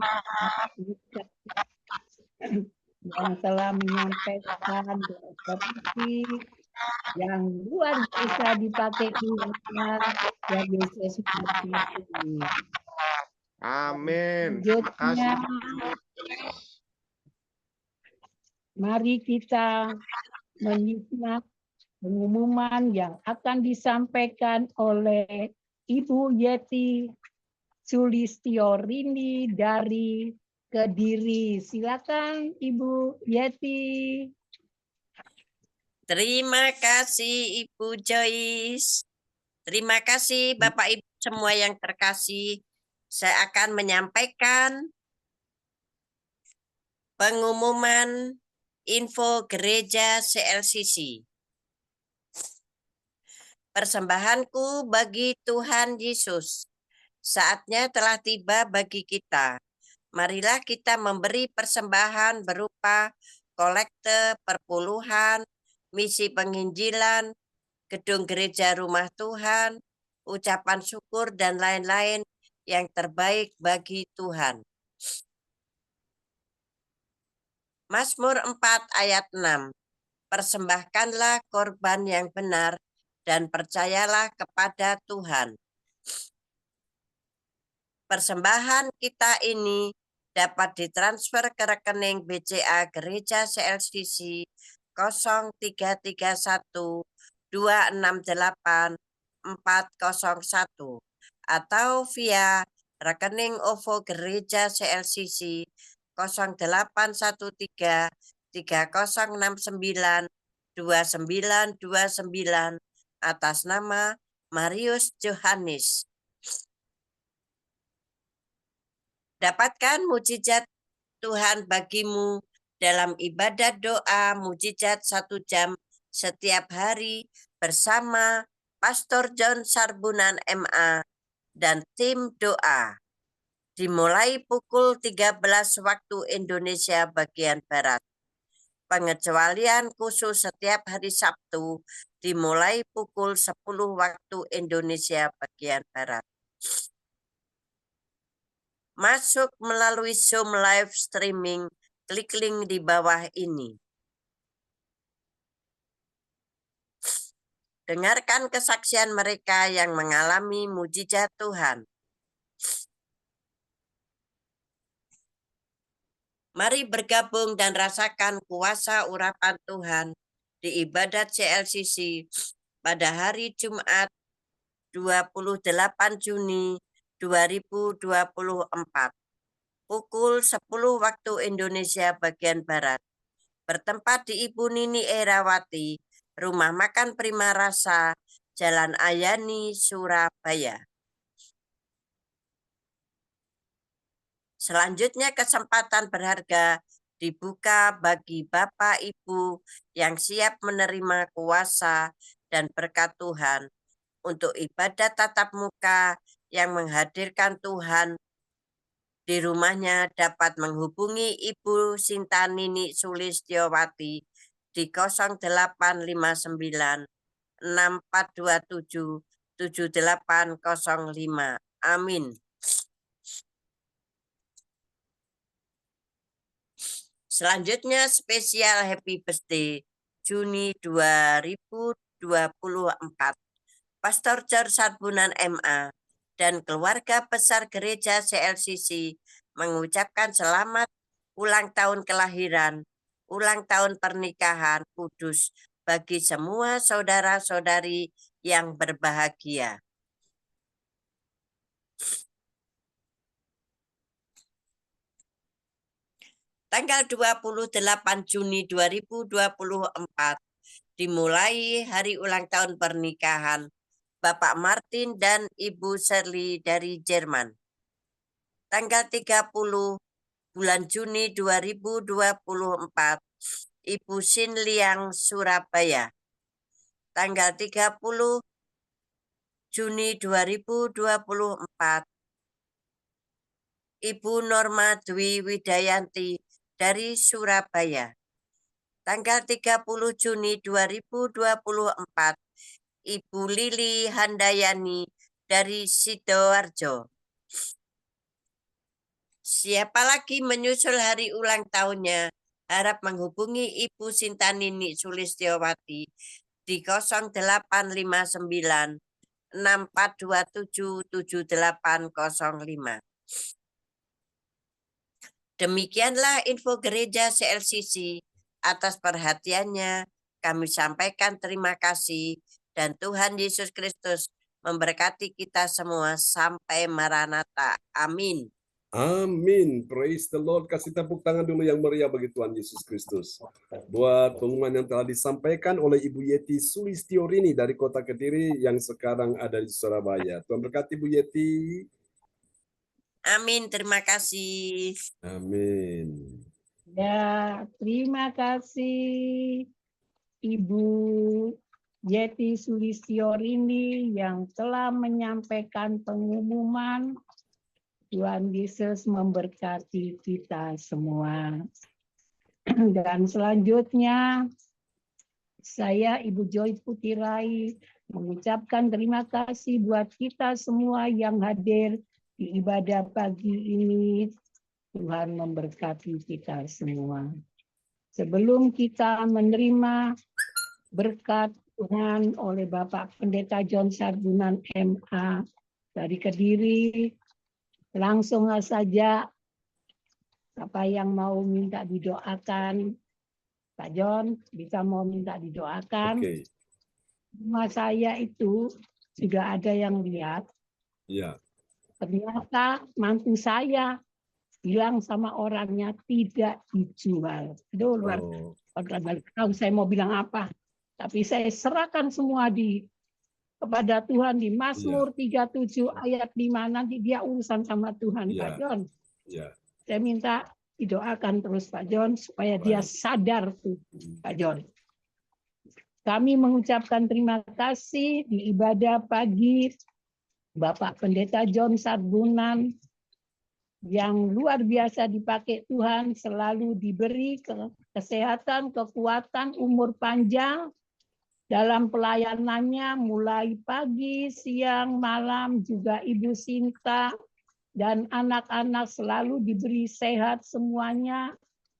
yang telah menyampaikan doa profetik yang luar biasa dipakai Tuhan dan Yesus Kristus. Amin. Terima Selanjutnya, kasih. mari kita menyimak pengumuman yang akan disampaikan oleh Ibu Yeti Sulistiorini dari Kediri. Silakan Ibu Yeti. Terima kasih Ibu Joyce. Terima kasih Bapak Ibu semua yang terkasih. Saya akan menyampaikan pengumuman info gereja CLCC. Persembahanku bagi Tuhan Yesus. Saatnya telah tiba bagi kita. Marilah kita memberi persembahan berupa kolekte, perpuluhan, misi penginjilan, gedung gereja rumah Tuhan, ucapan syukur, dan lain-lain yang terbaik bagi Tuhan. Mazmur 4 ayat 6. Persembahkanlah korban yang benar dan percayalah kepada Tuhan. Persembahan kita ini dapat ditransfer ke rekening BCA Gereja CLCC 0331 268 401 atau via rekening OVO Gereja CLCC 0813 3069 2929 atas nama Marius Johannes. Dapatkan mujizat Tuhan bagimu dalam ibadah doa mujizat 1 jam setiap hari bersama Pastor John Sarbunan MA dan tim doa. Dimulai pukul 13 waktu Indonesia bagian Barat. Pengecualian khusus setiap hari Sabtu dimulai pukul 10 waktu Indonesia bagian Barat. Masuk melalui Zoom live streaming, klik link di bawah ini. Dengarkan kesaksian mereka yang mengalami mujizat Tuhan. Mari bergabung dan rasakan kuasa urapan Tuhan di ibadat CLCC pada hari Jumat 28 Juni 2024 pukul 10 waktu Indonesia bagian Barat, bertempat di Ibu Nini Erawati, Rumah Makan Prima Rasa, Jalan Ayani, Surabaya. Selanjutnya kesempatan berharga dibuka bagi Bapak Ibu yang siap menerima kuasa dan berkat Tuhan untuk ibadat tatap muka yang menghadirkan Tuhan di rumahnya dapat menghubungi Ibu Sinta Nini Sulistiowati di 0859 6427 7805. Amin. Selanjutnya spesial Happy Birthday Juni 2024. Pastor John Sarbunan MA dan keluarga besar gereja CLCC mengucapkan selamat ulang tahun kelahiran, ulang tahun pernikahan kudus bagi semua saudara-saudari yang berbahagia. Tanggal 28 Juni 2024 dimulai hari ulang tahun pernikahan Bapak Martin dan Ibu Shirley dari Jerman. Tanggal 30 bulan Juni 2024, Ibu Sin Liang, Surabaya. Tanggal 30 Juni 2024, Ibu Norma Dwi Widayanti dari Surabaya. Tanggal 30 Juni 2024, Ibu Lili Handayani dari Sidoarjo. Siapa lagi menyusul hari ulang tahunnya, harap menghubungi Ibu Sinta Nini Sulistiowati di 0859 6427 7805. Demikianlah info gereja CLCC. Atas perhatiannya, kami sampaikan terima kasih dan Tuhan Yesus Kristus memberkati kita semua sampai Maranatha. Amin. Amin. Praise the Lord. Kasih tepuk tangan dulu yang meriah bagi Tuhan Yesus Kristus. Buat pengumuman yang telah disampaikan oleh Ibu Yeti Sulistiorini dari Kota Kediri yang sekarang ada di Surabaya. Tuhan berkati Ibu Yeti. Amin. Terima kasih. Amin. Ya, terima kasih Ibu Yeti Sulistiorini yang telah menyampaikan pengumuman. Tuhan Yesus memberkati kita semua. Dan selanjutnya, saya Ibu Joy Putirai mengucapkan terima kasih buat kita semua yang hadir di ibadah pagi ini. Tuhan memberkati kita semua. Sebelum kita menerima berkat Tuhan oleh Bapak Pendeta John Sarbunan MA dari Kediri. Langsung saja apa yang mau minta didoakan, Pak John bisa mau minta didoakan. Oke. Rumah saya itu sudah ada yang lihat. Ya. Ternyata mantu saya bilang sama orangnya tidak dijual. Aduh, luar tahu saya mau bilang apa. Tapi saya serahkan semua kepada Tuhan di Mazmur 37 ayat 5. Nanti dia urusan sama Tuhan, Pak John. Ya. Saya minta didoakan terus Pak John supaya dia sadar tuh, Pak John. Kami mengucapkan terima kasih di ibadah pagi Bapak Pendeta John Sarbunan yang luar biasa dipakai Tuhan, selalu diberi kesehatan, kekuatan, umur panjang dalam pelayanannya mulai pagi, siang, malam, juga Ibu Sinta dan anak-anak selalu diberi sehat semuanya,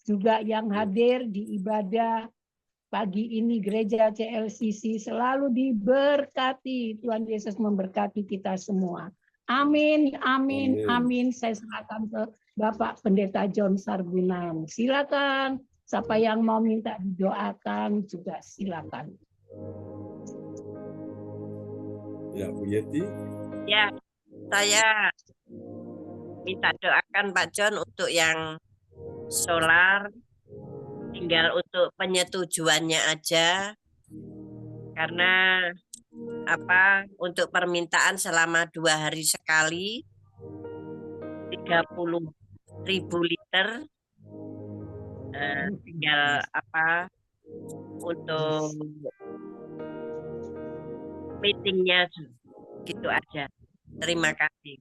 juga yang hadir di ibadah pagi ini Gereja CLCC selalu diberkati. Tuhan Yesus memberkati kita semua. Amin, amin, amin. Saya serahkan ke Bapak Pendeta John Sarbunan. Silakan, siapa yang mau minta didoakan juga silakan. Ya, Bu Yeti. Ya, saya minta doakan Pak John untuk yang solar, tinggal untuk penyetujuannya aja, karena untuk permintaan selama 2 hari sekali 30.000 liter, tinggal untuk meetingnya gitu aja. Terima kasih.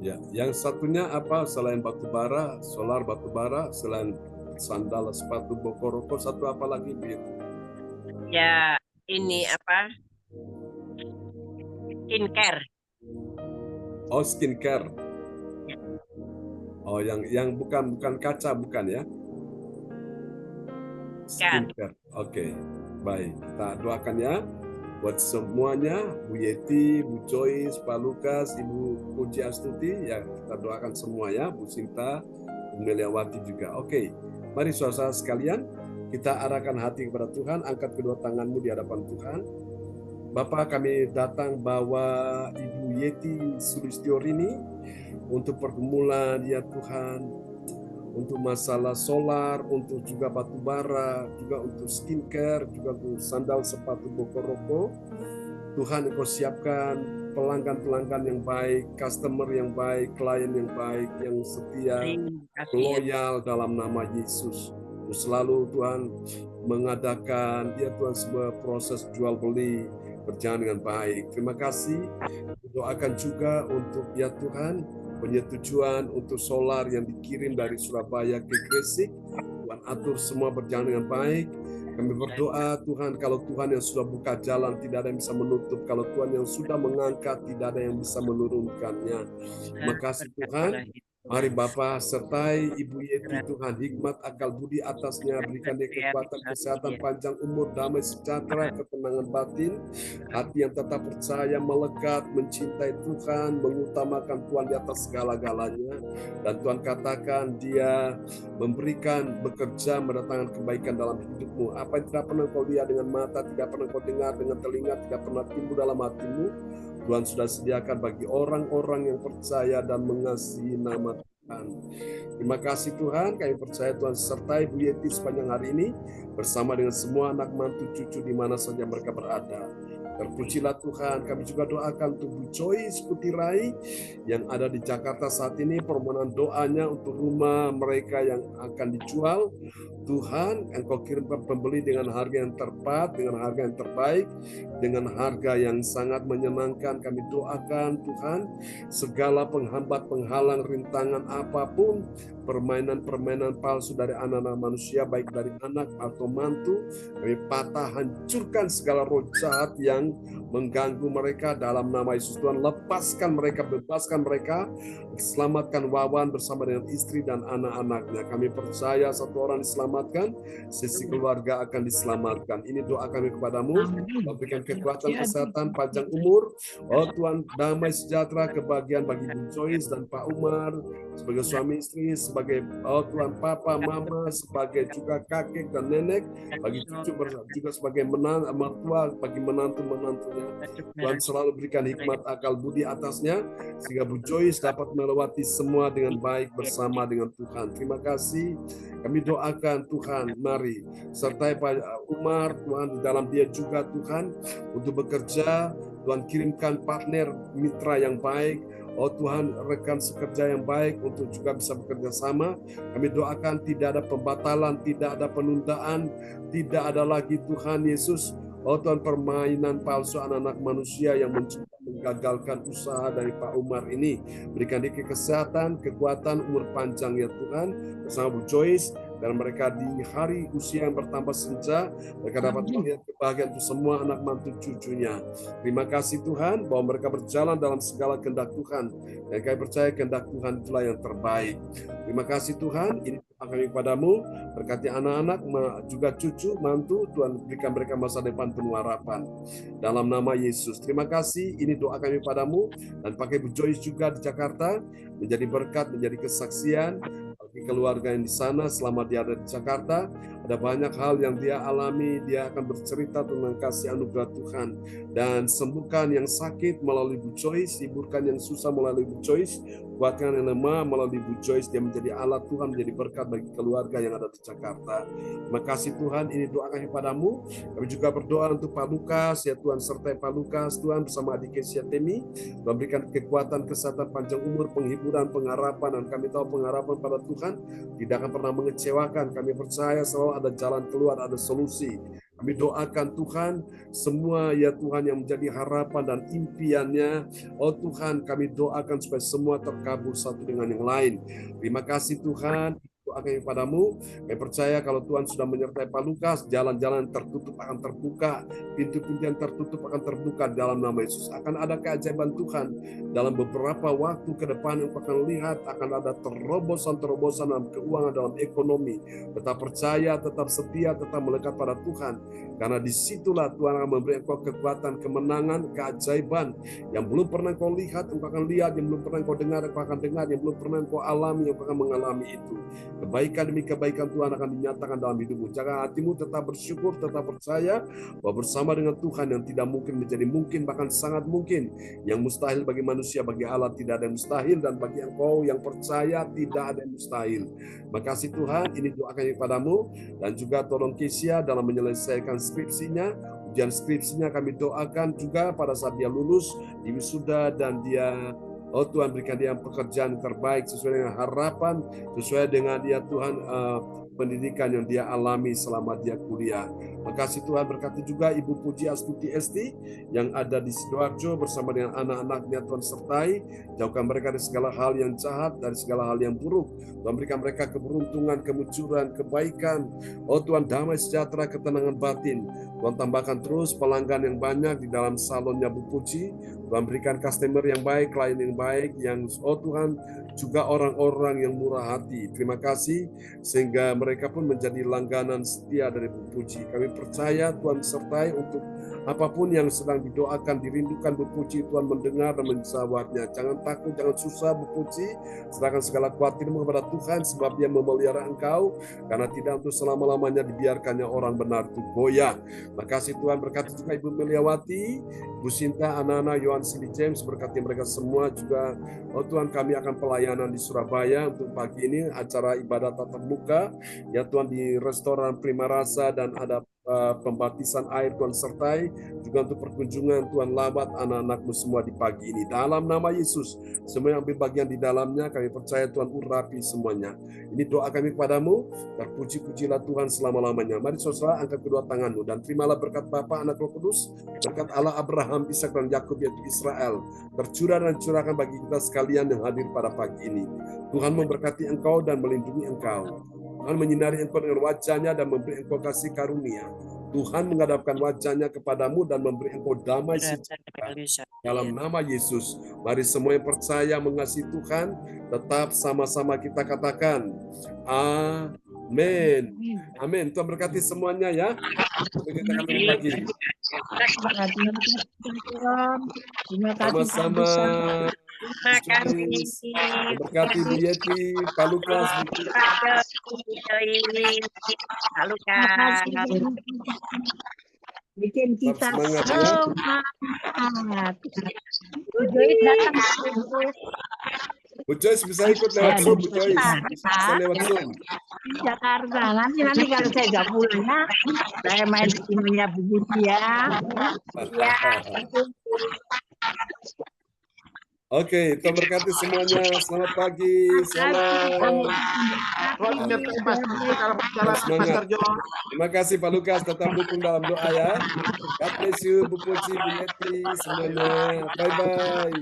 Ya, yang satunya apa selain batu bara, solar batu bara, selain sandal, sepatu, boko-roko, satu apa lagi Bu Yeti? Ya, ini skincare. Oh, skincare. Oh, yang bukan kaca, bukan ya? Skincare. Oke. Baik, kita doakan ya buat semuanya, Bu Yeti, Bu Joyce, Pak Lukas, Ibu Puji Astuti, ya kita doakan semua ya, Bu Sinta, Bu Meliawati juga. Oke. Mari saudara sekalian, kita arahkan hati kepada Tuhan, angkat kedua tanganmu di hadapan Tuhan. Bapak, kami datang bawa Ibu Yeti Sulistiorini untuk pergumulan, ya Tuhan, untuk masalah solar, untuk juga batu bara, juga untuk skincare, juga untuk sandal, sepatu, boko-roko. Tuhan, Engkau siapkan pelanggan-pelanggan yang baik, customer yang baik, klien yang baik, yang setia, loyal dalam nama Yesus. Selalu Tuhan mengadakan, ya Tuhan, sebuah proses jual beli berjalan dengan baik. Terima kasih. Doakan juga untuk, ya Tuhan, penyetujuan untuk solar yang dikirim dari Surabaya ke Gresik. Tuhan atur semua berjalan dengan baik. Kami berdoa Tuhan, kalau Tuhan yang sudah buka jalan tidak ada yang bisa menutup. Kalau Tuhan yang sudah mengangkat tidak ada yang bisa menurunkannya. Terima kasih Tuhan. Mari Bapa sertai Ibu Yeti Tuhan, hikmat, akal budi atasnya, berikan dia kekuatan, kesehatan, panjang umur, damai sejahtera, ketenangan batin, hati yang tetap percaya, melekat, mencintai Tuhan, mengutamakan Tuhan di atas segala-galanya. Dan Tuhan katakan dia memberikan, bekerja, mendatangkan kebaikan dalam hidupmu. Apa yang tidak pernah kau lihat dengan mata, tidak pernah kau dengar dengan telinga, tidak pernah timbul dalam hatimu, Tuhan sudah sediakan bagi orang-orang yang percaya dan mengasihi nama Tuhan. Terima kasih Tuhan, kami percaya Tuhan sertai Bu Yeti sepanjang hari ini bersama dengan semua anak mantu cucu di mana saja mereka berada. Terpujilah Tuhan, kami juga doakan untuk Bu Joyce Putirai yang ada di Jakarta saat ini, permohonan doanya untuk rumah mereka yang akan dijual. Tuhan, Engkau kirimkan pembeli dengan harga yang tepat, dengan harga yang terbaik, dengan harga yang sangat menyenangkan. Kami doakan Tuhan, segala penghambat, penghalang, rintangan apapun, permainan-permainan palsu dari anak-anak manusia, baik dari anak atau mantu, kami patah, hancurkan segala roh jahat yang mengganggu mereka dalam nama Yesus. Tuhan, lepaskan mereka, bebaskan mereka, selamatkan Wawan bersama dengan istri dan anak-anaknya. Kami percaya satu orang diselamatkan, sisi keluarga akan diselamatkan. Ini doa kami kepadamu. Berikan kekuatan, kesehatan, panjang umur. Oh Tuhan, damai sejahtera, kebahagiaan bagi Bu Joyce dan Pak Umar sebagai suami istri, sebagai Tuhan papa, mama, sebagai juga kakek dan nenek, bagi cucu juga sebagai mertua, bagi menantu-menantunya. Tuhan selalu berikan hikmat, akal, budi atasnya, sehingga Bu Joyce dapat melewati semua dengan baik bersama dengan Tuhan. Terima kasih. Kami doakan Tuhan, mari sertai Pak Umar, Tuhan, di dalam dia juga Tuhan, untuk bekerja. Tuhan, kirimkan partner mitra yang baik. Oh Tuhan, rekan sekerja yang baik untuk juga bisa bekerja sama. Kami doakan tidak ada pembatalan, tidak ada penundaan, tidak ada lagi Tuhan Yesus. Oh Tuhan, permainan palsu anak-anak manusia yang mencoba menggagalkan usaha dari Pak Umar ini. Berikan dia kesehatan, kekuatan, umur panjang ya Tuhan, bersama Bu Joyce. Dan mereka di hari usia yang bertambah senja, mereka dapat melihat kebahagiaan untuk semua anak mantu cucunya. Terima kasih Tuhan, bahwa mereka berjalan dalam segala kehendak Tuhan. Dan kami percaya kehendak Tuhan itulah yang terbaik. Terima kasih Tuhan, ini doa kami padamu. Berkati anak-anak, juga cucu, mantu, Tuhan berikan mereka masa depan penuh harapan. Dalam nama Yesus. Terima kasih, ini doa kami padamu. Dan pakai Bu Joyce juga di Jakarta, menjadi berkat, menjadi kesaksian bagi keluarga yang di sana selama dia ada di Jakarta. Ada banyak hal yang dia alami, dia akan bercerita tentang kasih anugerah Tuhan. Dan sembuhkan yang sakit melalui Bu Joyce, hiburkan yang susah melalui Bu Joyce, kuatkan yang lemah melalui Bu Joyce. Dia menjadi alat Tuhan, menjadi berkat bagi keluarga yang ada di Jakarta. Terima kasih Tuhan, ini doa kami padamu. Kami juga berdoa untuk Pak Lukas, ya Tuhan, sertai Pak Lukas, Tuhan, bersama adik Kesia Temi. Tuhan berikan kekuatan, kesehatan, panjang umur, penghiburan, pengharapan. Dan kami tahu pengharapan pada Tuhan tidak akan pernah mengecewakan. Kami percaya selalu ada jalan keluar, ada solusi. Kami doakan Tuhan, semua ya Tuhan yang menjadi harapan dan impiannya. Oh Tuhan, kami doakan supaya semua terkabul satu dengan yang lain. Terima kasih Tuhan. Doa kami padamu. Kami percaya kalau Tuhan sudah menyertai Pak Lukas, jalan-jalan tertutup akan terbuka, pintu-pintu yang tertutup akan terbuka dalam nama Yesus. Akan ada keajaiban Tuhan dalam beberapa waktu ke depan yang akan lihat, akan ada terobosan-terobosan dalam keuangan, dalam ekonomi. Tetap percaya, tetap setia, tetap melekat pada Tuhan. Karena disitulah Tuhan akan memberi engkau kekuatan, kemenangan, keajaiban yang belum pernah engkau lihat, engkau akan lihat, yang belum pernah engkau dengar, engkau akan dengar, yang belum pernah engkau alami, engkau akan mengalami itu. Kebaikan demi kebaikan Tuhan akan dinyatakan dalam hidupmu. Jaga hatimu, tetap bersyukur, tetap percaya bahwa bersama dengan Tuhan yang tidak mungkin menjadi mungkin, bahkan sangat mungkin. Yang mustahil bagi manusia, bagi Allah tidak ada yang mustahil, dan bagi engkau yang percaya tidak ada yang mustahil. Makasih Tuhan, ini doa kami padamu, dan juga tolong Kesia dalam menyelesaikan skripsinya. Ujian skripsinya kami doakan juga pada saat dia lulus, di wisuda, dan dia oh Tuhan, berikan dia pekerjaan yang terbaik sesuai dengan harapan, sesuai dengan dia Tuhan pendidikan yang dia alami selama dia kuliah. Makasih Tuhan, berkati juga Ibu Puji Astuti Esti yang ada di Sidoarjo bersama dengan anak-anaknya. Tuhan sertai, jauhkan mereka dari segala hal yang jahat, dari segala hal yang buruk. Tuhan berikan mereka keberuntungan, kemunculan, kebaikan. Oh Tuhan, damai sejahtera, ketenangan batin. Tuhan tambahkan terus pelanggan yang banyak di dalam salonnya Bu Puji. Tuhan berikan customer yang baik, klien yang baik, yang oh Tuhan juga orang-orang yang murah hati. Terima kasih sehingga mereka pun menjadi langganan setia dari Bu Puji. Kami percaya Tuhan sertai untuk apapun yang sedang didoakan, dirindukan Bu Puji, Tuhan mendengar dan menjawabnya. Jangan takut, jangan susah Bu Puji, serahkan segala khawatirmu kepada Tuhan sebab Dia memelihara engkau, karena tidak untuk selama-lamanya dibiarkannya orang benar itu goyah. Makasih Tuhan, berkati juga Ibu Meliawati, Bu Sinta, anak-anak Yohan Sili James, berkati mereka semua juga. Oh Tuhan, kami akan pelayanan di Surabaya untuk pagi ini, acara ibadah tatap muka, ya Tuhan, di restoran Prima Rasa, dan ada pembaptisan air Tuhan sertai, juga untuk perkunjungan Tuhan lawat anak-anakmu semua di pagi ini. Dalam nama Yesus, semua yang ambil bagian di dalamnya, kami percaya Tuhan urapi semuanya. Ini doa kami kepadamu, terpuji-pujilah Tuhan selama-lamanya. Mari saudara, angkat kedua tanganmu, dan terimalah berkat Bapa, Anak, Roh Kudus, berkat Allah Abraham, Ishak, dan Yakub, yaitu Israel, tercurah dan curahkan bagi kita sekalian yang hadir pada pagi ini. Tuhan memberkati engkau dan melindungi engkau. Tuhan menyinari engkau dengan wajah-Nya dan memberi engkau kasih karunia. Tuhan menghadapkan wajahnya kepadamu dan memberi engkau damai sejahtera. Dalam nama Yesus, mari semua yang percaya mengasihi Tuhan, tetap sama-sama kita katakan, amin. Amin. Tuhan berkati semuanya ya. Sampai kita ketemu lagi. Terima kasih. Sama-sama. Terima kasih. Tuhan berkati Bu Yeti, Pak Lukas, Bu Pak Lukas. Bikin kita semangat ya. semangat. Bu Joyce datang. Bu Joyce bisa ikut lewat Zoom, Bu Joyce. Bisa lewat Zoom. Di Jakarta. Nanti kalau saya nggak pulang ya, saya main di timnya Bu Buti ya. Ya. Oke, Tuhan berkati semuanya. Selamat pagi. Salam. Tuhan menyertai dalam perjalanan Semangat. Pastor John. Terima kasih Pak Lukas. Tetap dukung dalam doa ya. God bless you, Bu Puji, Bu Yeti, semuanya. Bye-bye.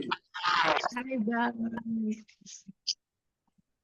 Bye-bye.